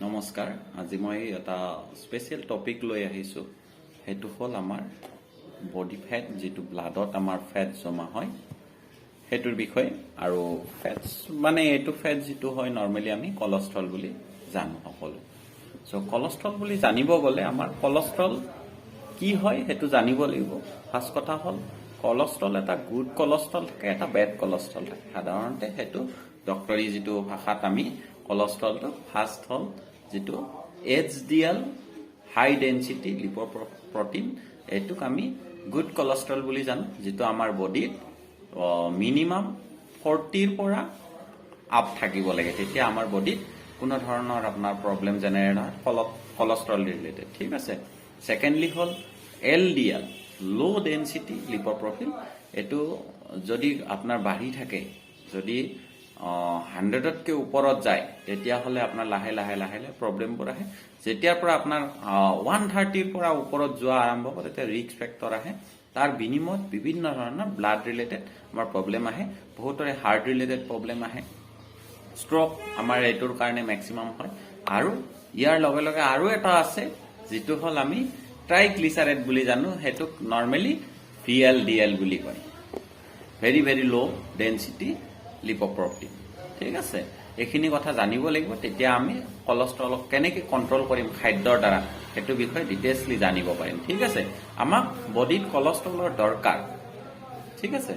নমস্কাৰ আজি মই এটা স্পেচিয়েল টপিক লৈ আহিছো হেতু হল আমাৰ বডি ফেট যেটো ব্লাডত আমাৰ ফেট জমা হয় হেতুৰ বিষয় আৰু ফেটস মানে এটো ফেট যেটো হয় নৰমালি আমি কোলেস্ট্ৰল বুলি জানো সকলো সো কোলেস্ট্ৰল বুলি জানিব গলে আমাৰ কোলেস্ট্ৰল কি হয় হেতু জানিব লাগিব ফাৰ্স্ট কথা হল কোলেস্ট্ৰল এটা গুড কোলেস্ট্ৰল থাকে এটা বেড কোলেস্ট্ৰল থাকে সাধাৰণতে হেতু ডক্টৰী যেটো ভাষাত আমি কোলেস্ট্ৰলটো ফাৰ্স্ট হল যেটো HDL হাই ডেন্সিটি লিপোপ্ৰোটিন এটুক আমি গুড কোলেস্ট্ৰল বুলি জানো যেটো আমাৰ বডিত মিনিমাম 40 ৰ পৰা আপ থাকিব লাগে তেতিয়া আমাৰ বডিত কোনো ধৰণৰ আপোনাৰ প্ৰবলেম জেনেৰেট হয় কোলেস্ট্ৰল ৰিলেটেড ঠিক আছে সেকেন্ডলি হল LDL লো ডেন্সিটি লিপোপ্ৰোটিন এটো যদি আপোনাৰ বাঢ়ি থাকে যদি 100 তকৈ ওপৰত যায় তেতিয়া হলে আপোনাৰ লাহে লাহে প্ৰবলেম বোৰ আহে যেতিয়াৰ পৰা আপোনাৰ 130 ৰ পৰা ওপৰত যোৱা আৰম্ভ কৰে তেতিয়া ৰিস্ক ফেক্টৰ আহে তাৰ বিনিময়ত বিভিন্ন ধৰণৰ ব্লাড ৰিলেটেড আমাৰ প্ৰবলেম আহে বহুতৰে হাৰ্ট ৰিলেটেড প্ৰবলেম আহে ষ্ট্ৰোক আমাৰ এটোৰ কাৰণে ম্যাক্সিমাম হয় আৰু ইয়াৰ লগে লগে আৰু এটা আছে যেটো হল আমি ট্ৰাইগ্লিসাৰাইড বুলি জানো হেতুক নৰমালি VLDL বুলি কয় ভেৰি লো ডেন্সিটি লিপোপ্ৰোটিন ঠিক আছে এখিনি কথা জানিব লাগিব তেতিয়া আমি কোলেস্ট্ৰলক কেনেকৈ কন্ট্ৰোল কৰিম খাদ্যৰ দ্বাৰা হেতু বিষয় ডিটেইলসলি জানিব পাৰিম ঠিক আছে আমাক বডিত কোলেস্ট্ৰলৰ দৰকাৰ ঠিক আছে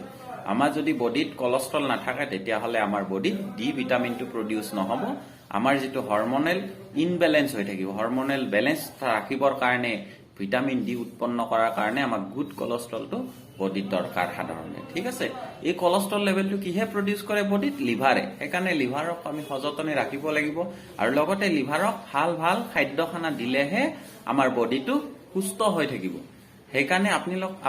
আমাৰ যদি বডিত কোলেস্ট্ৰল নাথাকে তেতিয়া হলে আমাৰ বডিত ডি ভিটামিনটো প্ৰডিউস নহব আমাৰ যেটো হৰমোনাল ইনব্যালেন্স হৈ থাকিব হৰমোনাল ব্যালেন্স ৰাখিবৰ কাৰণে ভিটামিন ডি উৎপন্ন কৰাৰ কাৰণে আমাক গুড কোলেস্ট্ৰলটো বডিত দৰকাৰ সাধাৰণতে ঠিক আছে এই কোলেস্ট্ৰল লেভেলটো কিহে প্ৰডিউস কৰে বডিত লিভাৰে সেইকাৰণে লিভাৰক আমি সযতনে ৰাখিব লাগিব আৰু লগতে লিভাৰক ভাল খাদ্য খানা দিলেহে আমাৰ বডিটো সুস্থ হৈ থাকিব সেইকাৰণে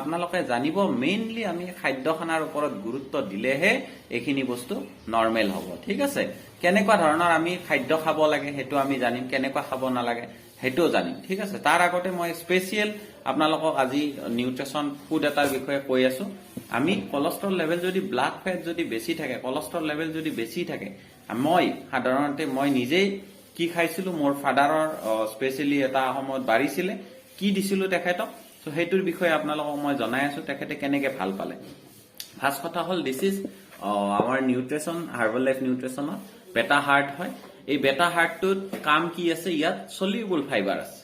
আপোনালোকে জানিব মেইনলি আমি খাদ্য খানাৰ ওপৰত গুৰুত্ব দিলেহে এখিনি বস্তু নৰমাল হ'ব ঠিক আছে কেনেকুৱা ধৰণৰ আমি খাদ্য খাব লাগে হেতু আমি জানিম কেনেকুৱা খাব নালাগে হেতু জানিম ঠিক আছে তাৰ আগতে মই স্পেচিয়েল আপোনালোকক আজি নিউট্ৰিশন ফুড এটাৰ বিষয়ে কৈ আছো আমি কোলেস্ট্রল লেভেল যদি ব্লাড ফেট যদি বেছি থাকে কোলেস্ট্রল লেভেল যদি বেছি থাকে মই সাধাৰণতে মই নিজেই কি খাইছিলো মোৰ ফাদাৰৰ স্পেচিয়ালি এটা সময়ত বাঢ়িছিলে কি দিছিলো তেখেতক সো হেতুৰ বিষয়ে আপোনালোকক মই জনাই আছো তেখেতে কেনেকৈ ভাল পালে ফাৰ্স্ট কথা হল দিস ইজ আমাৰ নিউট্ৰিশন হাৰ্বাল লাইফ নিউট্ৰিশনত বেটা হাৰ্ট হয় এই বেটা হাৰ্টটোত কাম কি আছে ইয়াত সলিউবল ফাইবাৰ আছে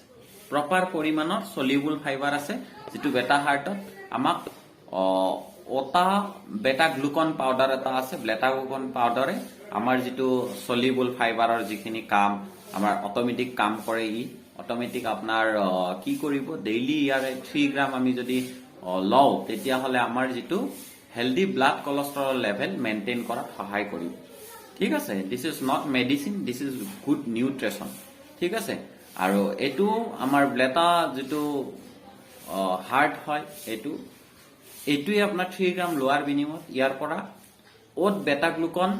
প্ৰপাৰ পৰিমাণৰ সলিউবল ফাইবাৰ আছে যেটো বেটা হাৰ্টত আমাক ওটা বেটা গ্লুকন পাউডাৰ এটা আছে বেটা গ্লুকন পাউডাৰে আমাৰ যেটো সলিউবল ফাইবাৰৰ যিখিনি কাম আমাৰ অটোমেটিক কাম কৰে ই অটোমেটিক আপোনাৰ কি কৰিব ডেইলি ইয়াৰে 3 গ্ৰাম আমি যদি লও তেতিয়া হলে আমাৰ যেটো healthy blood cholesterol level maintain কৰাত সহায় কৰিব ঠিক আছে this is not medicine this is good nutrition ঠিক আছে আৰু এটো আমাৰ ব্লেটা যেটো হাৰ্ট হয় এটোই আপোনাৰ 3 গ্ৰাম লোৱাৰ বিনিময়ত ইয়াৰ পৰা ওট বেটা গ্লুকন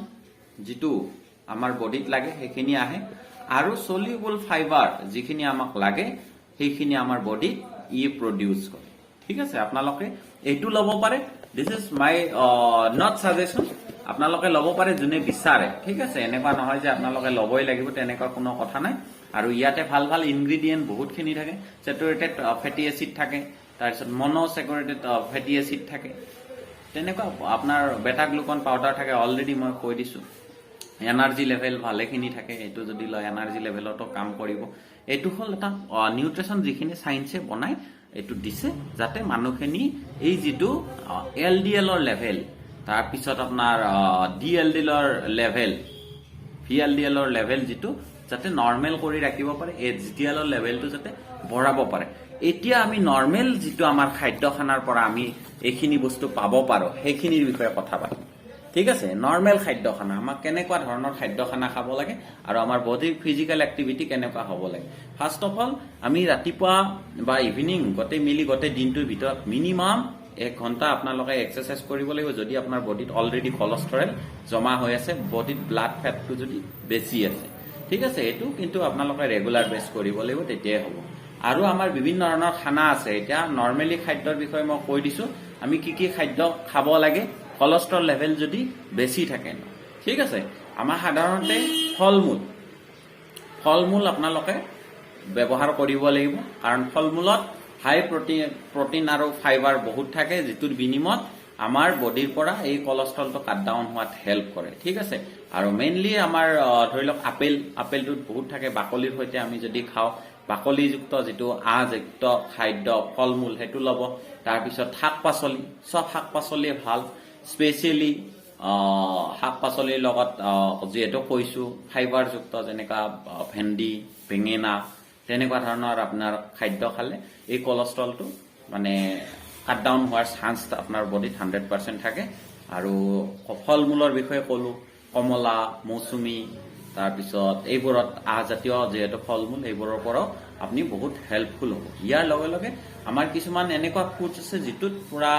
যেটো আমাৰ বডিত লাগে সেইখিনি আহে আৰু সলিউবল ফাইবাৰ যিখিনি আমাক লাগে সেইখিনি আমাৰ বডিত ই প্ৰডিউস কৰে ঠিক আছে আপোনালোকে এটো লব পাৰে this is my not suggestion আপোনালোকে লব পাৰে যোনে বিচাৰে ঠিক আছে এনেকুৱা নহয় যে আপোনালোকে লবই লাগিব তেনেকুৱা কোনো কথা নাই আৰু ইয়াতে ভাল ইনগ্ৰেডিয়েন্ট বহুতখিনি থাকে স্যাচুৰেটেড ফেটি এসিড থাকে তাৰপিছত মনোস্যাচুৰেটেড ফেটি এসিড থাকে তেনেকুৱা আপোনাৰ বেটা গ্লুকন পাউডাৰ থাকে অলৰেডি মই কৈ দিছো এনাৰ্জি লেভেল ভালেখিনি থাকে এটো যদি লয় এনাৰ্জি লেভেলতো কাম কৰিব এটো হল এটা নিউট্ৰিশন যিখিনি সায়েন্সে বনাই এটো দিছে যাতে মানুহখিনি এই যেটো LDL ৰ লেভেল তাৰ পিছত আপোনাৰ DLDL ৰ লেভেল VLDL ৰ লেভেল যেটো যাতে নৰমাল কৰি ৰাখিব পাৰে HDL ৰ লেভেলটো যাতে বঢ়াব পাৰে এতিয়া আমি নৰমাল যেটো আমাৰ খাদ্য খানাৰ পৰা আমি এখিনি বস্তু পাব পাৰো সেইখিনিৰ বিষয়ে কথা পাতিম ঠিক আছে নৰমাল খাদ্য খানা আমাক কেনেকুৱা ধৰণৰ খাদ্য খানা খাব লাগে আৰু আমাৰ বডিৰ ফিজিক্যাল এক্টিভিটি কেনেকুৱা হ'ব লাগে ফাৰ্স্ট অফ অল আমি ৰাতিপুৱা বা ইভিনিং গতে দিনটোৰ ভিতৰত মিনিমাম 1 ঘন্টা আপোনালোকে এক্সাৰসাইজ কৰিব লাগিব যদি আপোনাৰ বডিত অলৰেডি কোলেস্ট্ৰল জমা হৈ আছে বডিত ব্লাড ফেটটো যদি বেছি আছে ঠিক আছে এটো কিন্তু আপোনালোকে ৰেগুলাৰ বেস কৰিব লাগিব তেতিয়াই হ'ব আৰু আমাৰ বিভিন্ন ধৰণৰ খানা আছে এটা নৰমালি খাদ্যৰ বিষয়ে মই কৈ দিছো আমি কি খাদ্য খাব লাগে কোলেস্ট্ৰল লেভেল যদি বেছি থাকে ঠিক আছে আমাৰ সাধাৰণতে ফলমূল ফল মূল আপোনালোকে ব্যৱহাৰ কৰিব লাগিব কাৰণ ফল মূলত হাই প্ৰটিন আৰু ফাইবাৰ বহুত থাকে যিটোৰ বিনিময়ত আমাৰ বডিৰ পৰা এই কলেষ্ট্ৰলটো কাট ডাউন হোৱাত হেল্প কৰে ঠিক আছে আৰু মেইনলি আমাৰ ধৰি লওক আপেলটোত বহুত থাকে বাকলিৰ সৈতে আমি যদি খাওঁ বাকলিযুক্ত যিটো আঁহযুক্ত খাদ্য ফল মূল সেইটো ল'ব তাৰপিছত শাক পাচলি সব শাক পাচলিয়ে ভাল স্পেচিয়েলি শাক পাচলিৰ লগত যিহেতু কৈছো ফাইবাৰযুক্ত যেনেকা ভেন্দি বেঙেনা তেনেকুৱা ধৰণৰ আপোনাৰ খাদ্য খালে এই কলেষ্ট্ৰলটো মানে কাট ডাউন হোৱাৰ চান্স আপোনাৰ বডিত 100% থাকে আৰু ফল মূলৰ বিষয়ে ক'লো কমলা মৌচুমী তাৰপিছত এইবোৰত আহজাতীয় যিহেতু ফল মূল এইবোৰৰ পৰাও আপুনি বহুত হেল্পফুল হ'ব ইয়াৰ লগে লগে আমাৰ কিছুমান এনেকুৱা ফুডছ আছে যিটোত পুৰা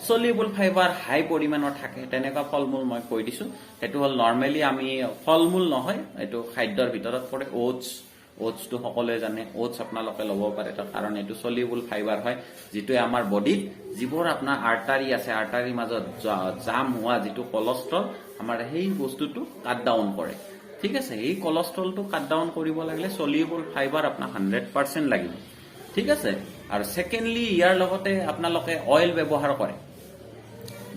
সলিউবল ফাইবাৰ হাই পৰিমাণৰ থাকে তেনেকুৱা ফল মূল মই কৈ দিছো সেইটো হ'ল নৰ্মেলি আমি ফল মূল নহয় এইটো খাদ্যৰ ভিতৰত পৰে ওটছটো সকলোৱে জানে ওটছ আপোনালোকে ল'ব পাৰে কাৰণ এইটো সলিউবল ফাইবাৰ হয় যিটোৱে আমাৰ বডিত যিবোৰ আপোনাৰ আৰ্টাৰী আছে আৰ্টাৰীৰ মাজত জাম হোৱা যিটো কলেষ্ট্ৰল আমাৰ সেই বস্তুটো কাট ডাউন কৰে ঠিক আছে এই কলেষ্ট্ৰলটো কাট ডাউন কৰিব লাগিলে সলিউবল ফাইবাৰ আপোনাক 100% লাগিব ঠিক আছে আৰু সেকেন্ডলি ইয়াৰ লগতে আপোনালোকে অইল ব্যৱহাৰ কৰে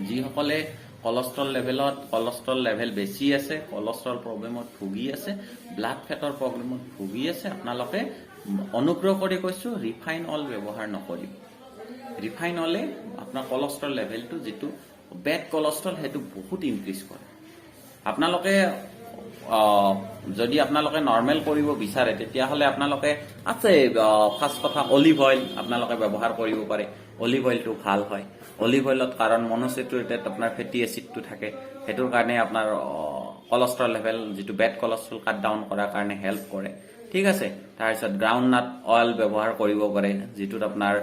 যিসকলে কলেষ্ট্ৰল লেভেল বেছি আছে কলেষ্ট্ৰল প্ৰব্লেমত ভুগি আছে ব্লাড ফেটৰ প্ৰব্লেমত ভুগি আছে আপোনালোকে অনুগ্ৰহ কৰি কৈছো ৰিফাইন অইল ব্যৱহাৰ নকৰিব ৰিফাইন অইলে আপোনাৰ কলেষ্ট্ৰল লেভেলটো যিটো বেড কলেষ্ট্ৰল সেইটো বহুত ইনক্ৰিজ কৰে আপোনালোকে যদি আপোনালোকে নৰ্মেল কৰিব বিচাৰে তেতিয়াহলে আপোনালোকে আছে ফাৰ্ষ্ট কথা অলিভ অইল আপোনালোকে ব্যৱহাৰ কৰিব পাৰে অলিভ অইলটো ভাল হয় অলিভ অইলত কাৰণ মনোস্যাচুৰেটেড আপোনাৰ ফেটি এচিডটো থাকে হেতুৰ কাৰণে আপোনাৰ কলেষ্ট্ৰল লেভেল যিটো বেড কলেষ্ট্ৰল কাট ডাউন কৰাৰ কাৰণে হেল্প কৰে ঠিক আছে তাৰপিছত গ্ৰাউণ্ডনাট অইল ব্যৱহাৰ কৰিব পাৰে যিটোত আপোনাৰ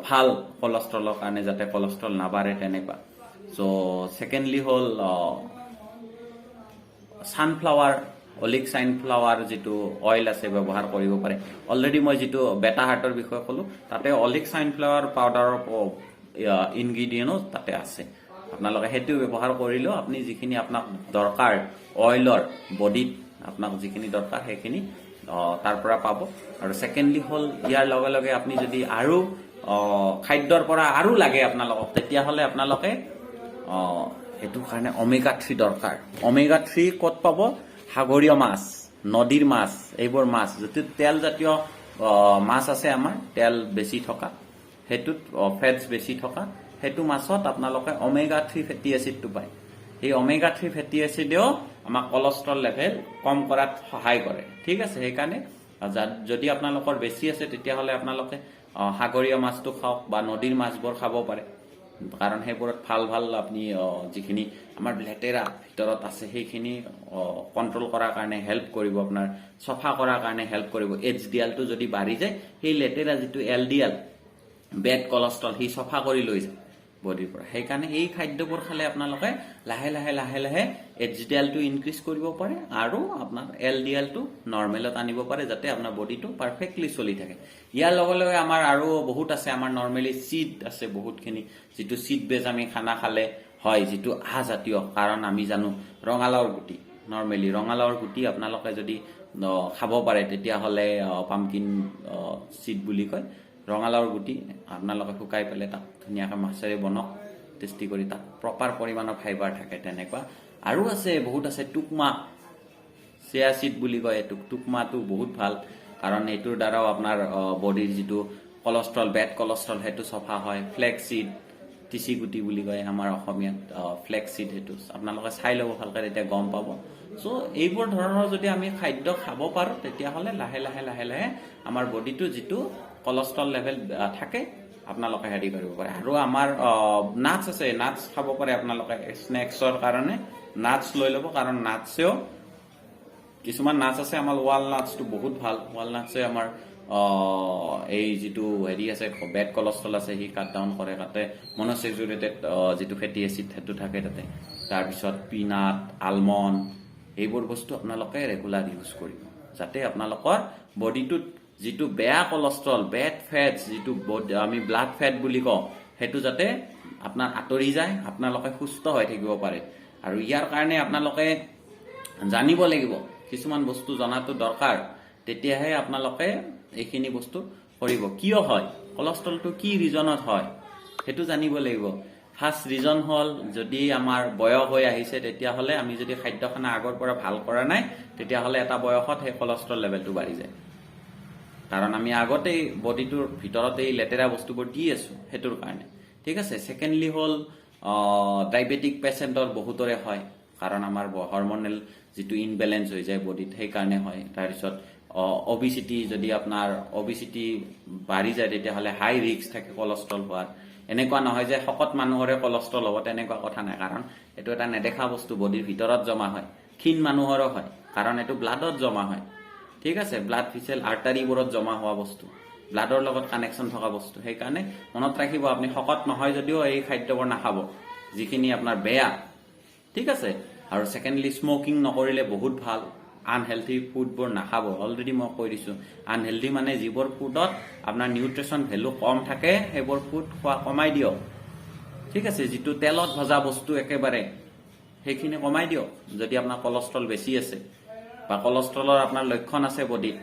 ভাল কলেষ্ট্ৰলৰ কাৰণে যাতে কলেষ্ট্ৰল নাবাঢ়ে তেনেকুৱা সো সেকেন্ডলি হ'ল সানফ্লাৱাৰ অলিভ সানফ্লাৱাৰ যিটো অইল আছে ব্যৱহাৰ কৰিব পাৰে অলৰেডি মই যিটো বেটা হাৰ্টৰ বিষয়ে ক'লো তাতে অলিভ সানফ্লাৱাৰ পাউডাৰৰ ইনগ্ৰেডিয়েন্টও তাতে আছে আপোনালোকে হেতু ব্যৱহাৰ কৰিলেও আপুনি যিখিনি আপোনাক দৰকাৰ অইলৰ বডিত আপোনাক যিখিনি দৰকাৰ সেইখিনি তাৰ পৰা পাব আৰু সেকেন্ডলি হ'ল ইয়াৰ লগে লগে আপুনি যদি আৰু খাদ্যৰ পৰা আৰু লাগে আপোনালোকক তেতিয়াহলে আপোনালোকে হেতু কাৰণে ওমেগা 3 দৰকাৰ ওমেগা 3 ক'ত পাব সাগৰীয় মাছ নদীৰ মাছ এইবোৰ মাছ যেটো তেল জাতীয় মাছ আছে আমাৰ তেল বেছি থকা হেতুত ফেটস বেছি থকা হেতু মাছত আপোনালোকে ওমেগা 3 ফেটি এসিডটো পায় এই ওমেগা 3 ফেটি এসিডেও আমাক কলেষ্ট্ৰল লেভেল কম কৰাত সহায় কৰে ঠিক আছে সেইকাৰণে যদি আপোনালোকৰ বেছি আছে তেতিয়াহলে আপোনালোকে সাগৰীয় মাছটো খাওক বা নদীৰ মাছবোৰ খাব পাৰে কাৰণ হেবোৰত ভাল আপনি যিখিনি আমাৰ লেটেৰা ভিতৰত আছে সেইখিনি কন্ট্ৰোল কৰাৰ কাৰণে হেল্প কৰিব আপোনাৰ সফা কৰাৰ কাৰণে হেল্প কৰিব এইচডিএল টো যদি বাঢ়ি যায় সেই লেটেৰা যিটো এলডিএল বেড কলেষ্ট্ৰল হি সফা কৰি লৈ যায় বডিৰ পৰা সেইকাৰণে এই খাদ্যবোৰ খালে আপোনালোকে লাহে লাহে এইচডিএল টো ইনক্ৰিজ কৰিব পাৰে আৰু আপোনাৰ এলডিএল টো নৰ্মেলত আনিব পাৰে যাতে আপোনাৰ বডিটো পাৰফেক্টলি চলি থাকে ইয়াৰ লগে লগে আমাৰ আৰু বহুত আছে আমাৰ নৰ্মেলি সিড আছে বহুতখিনি যিটো সিড বেজ আমি খানা খালে হয় যিটো আজাতীয় কাৰণ আমি জানো ৰঙালাওৰ গুটি নৰ্মেলি ৰঙালাওৰ গুটি আপোনালোকে যদি খাব পাৰে তেতিয়া হলে পামকিন সিড বুলি কয় ৰঙালাওৰ গুটি আপোনালোকে শুকাই পেলে তাক ধুনিয়াকৈ মাছেৰে বনক টেষ্টি কৰি তাক প্ৰপাৰ পৰিমাণৰ ফাইবাৰ থাকে তেনেকুৱা আৰু আছে বহুত আছে টুকমা চিয়া সিড বুলি কয় টুকমাটো বহুত ভাল কাৰণ এটোৰ দ্বাৰাও আপোনাৰ বডিৰ যিটো কলেষ্ট্ৰল বেড কলেষ্ট্ৰল হেতু সফা হয় ফ্লেক্স সিড টিসি গুটি বুলি কয় আমাৰ অসমীয়াত ফ্লেক্স সিড হেতু আপোনালোকে চাই লব ভালকৈ তেতিয়া গম পাব সো এইবোৰ ধৰণৰ যদি আমি খাদ্য খাব পাৰো তেতিয়া হলে লাহে লাহে আমাৰ বডিটো যিটো কলেষ্ট্ৰল লেভেল থাকে আপোনালোকে হেৰি কৰিব পাৰে আৰু আমাৰ নাটস আছে নাটস খাব পাৰে আপোনালোকে স্নেক্সৰ কাৰণে নাটস লৈ লব কাৰণ নাটসেও কিছুমান নাটস আছে আমাৰ ওয়ালনাটসটো বহুত ভাল ওয়ালনাটসে আমাৰ এই যিটো হেৰি আছে বেড কলেষ্ট্ৰল আছে হি কাট ডাউন কৰে তাতে মনোস্যাচুৰেটেড যিটো ফেটি এসিড হেতু থাকে তাতে তাৰ পিছত পিনাট আলমন্ড এইবোৰ বস্তু আপোনালোকে ৰেগুলাৰ ইউজ কৰিব যাতে আপোনালোকৰ বডিটোত যিটো বেয়া কলেষ্ট্ৰল বেড ফেটস যিটো আমি ব্লাড ফেট বুলি কওঁ হেতু যাতে আপোনাৰ আতৰি যায় আপোনালোকে সুস্থ হৈ থাকিব পাৰে আৰু ইয়াৰ কাৰণে আপোনালোকে জানিব লাগিব কিছুমান বস্তু জনাটো দৰকাৰ, তেতিয়াহে আপোনালোকে এইখিনি বস্তু কৰিব। কিয় হয়, কলেষ্ট্ৰলটো কি ৰিজনত হয় সেইটো জানিব লাগিব। ফাৰ্ষ্ট ৰিজন হ'ল যদি আমাৰ বয়স হৈ আহিছে, তেতিয়াহ'লে আমি যদি খাদ্য খানা আগৰ পৰা ভাল কৰা নাই, তেতিয়াহ'লে এটা বয়সত সেই কলেষ্ট্ৰল লেভেলটো বাঢ়ি যায়। কাৰণ আমি আগতেই বডিটোৰ ভিতৰত এই লেতেৰা বস্তুবোৰ দি আছো, সেইটোৰ কাৰণে। ঠিক আছে। ছেকেণ্ডলি হ'ল ডায়েবেটিক পেচেণ্টৰ বহুতৰে হয়, কাৰণ আমাৰ হৰমনেল যিটো ইনবেলেঞ্চ হৈ যায় বডিত, সেইকাৰণে হয়। তাৰপিছত অবিচিটি, যদি আপোনাৰ অবিচিটি বাঢ়ি যায়, তেতিয়াহ'লে হাই ৰিস্ক থাকে কলেষ্ট্ৰল হোৱাৰ। এনেকুৱা নহয় যে শকত মানুহৰে কলেষ্ট্ৰল হ'ব, তেনেকুৱা কথা নাই, কাৰণ এইটো এটা নেদেখা বস্তু, বডিৰ ভিতৰত জমা হয়। ক্ষীণ মানুহৰো হয়, কাৰণ এইটো ব্লাডত জমা হয়। ঠিক আছে। ব্লাড ভিচেল আৰ্টাৰীবোৰত জমা হোৱা বস্তু, ব্লাডৰ লগত কানেকশ্যন থকা বস্তু। সেইকাৰণে মনত ৰাখিব, আপুনি শকত নহয় যদিও এই খাদ্যবোৰ নাখাব, যিখিনি আপোনাৰ বেয়া। ঠিক আছে। আৰু ছেকেণ্ডলি স্মকিং নকৰিলে বহুত ভাল। আনহেল্থি ফুডবোৰ নাখাব, অলৰেডি মই কৈ দিছোঁ। আনহেল্থি মানে যিবোৰ ফুডত আপোনাৰ নিউট্ৰিশ্যন ভেলু কম থাকে, সেইবোৰ ফুড খোৱা কমাই দিয়ক। ঠিক আছে। যিটো তেলত ভজা বস্তু একেবাৰে, সেইখিনি কমাই দিয়ক যদি আপোনাৰ কলেষ্ট্ৰল বেছি আছে বা কলেষ্ট্ৰলৰ আপোনাৰ লক্ষণ আছে বডিত,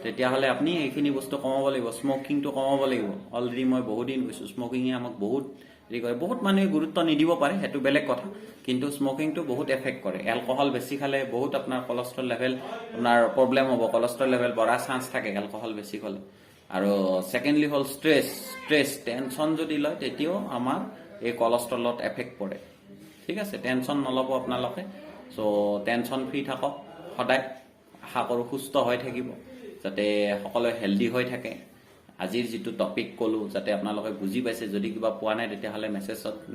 তেতিয়াহ'লে আপুনি এইখিনি বস্তু কমাব লাগিব। স্মকিংটো কমাব লাগিব। অলৰেডি মই বহুত দিন কৈছোঁ, স্মকিঙে আমাক বহুত হেৰি কৰে। বহুত মানুহে গুৰুত্ব নিদিব পাৰে, সেইটো বেলেগ কথা, কিন্তু স্মকিংটো বহুত এফেক্ট কৰে। এলকহল বেছি খালে বহুত আপোনাৰ কলেষ্ট্ৰল লেভেল আপোনাৰ প্ৰব্লেম হ'ব, কলেষ্ট্ৰল লেভেল বঢ়াৰ চান্স থাকে এলকহল বেছি খালে। আৰু ছেকেণ্ডলি হ'ল ষ্ট্ৰেছ, টেনশ্যন যদি লয়, তেতিয়াও আমাৰ এই কলেষ্ট্ৰলত এফেক্ট পৰে। ঠিক আছে। টেনশ্যন নল'ব আপোনালোকে। চ' টেনশ্যন ফ্ৰী থাকক সদায়। আশা কৰোঁ সুস্থ হৈ থাকিব, যাতে সকলোৱে হেল্ডি হৈ থাকে। আজিৰ যিটো টপিক ক'লোঁ, যাতে আপোনালোকে বুজি পাইছে। যদি কিবা পোৱা নাই, তেতিয়াহ'লে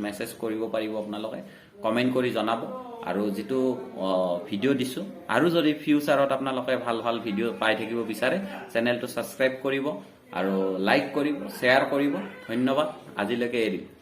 মেছেজ কৰিব পাৰিব আপোনালোকে, কমেণ্ট কৰি জনাব। আৰু যিটো ভিডিঅ' দিছোঁ, আৰু যদি ফিউচাৰত আপোনালোকে ভাল ভাল ভিডিঅ' পাই থাকিব বিচাৰে, চেনেলটো ছাবস্ক্ৰাইব কৰিব আৰু লাইক কৰিব, শ্বেয়াৰ কৰিব। ধন্যবাদ। আজিলৈকে এৰিলোঁ।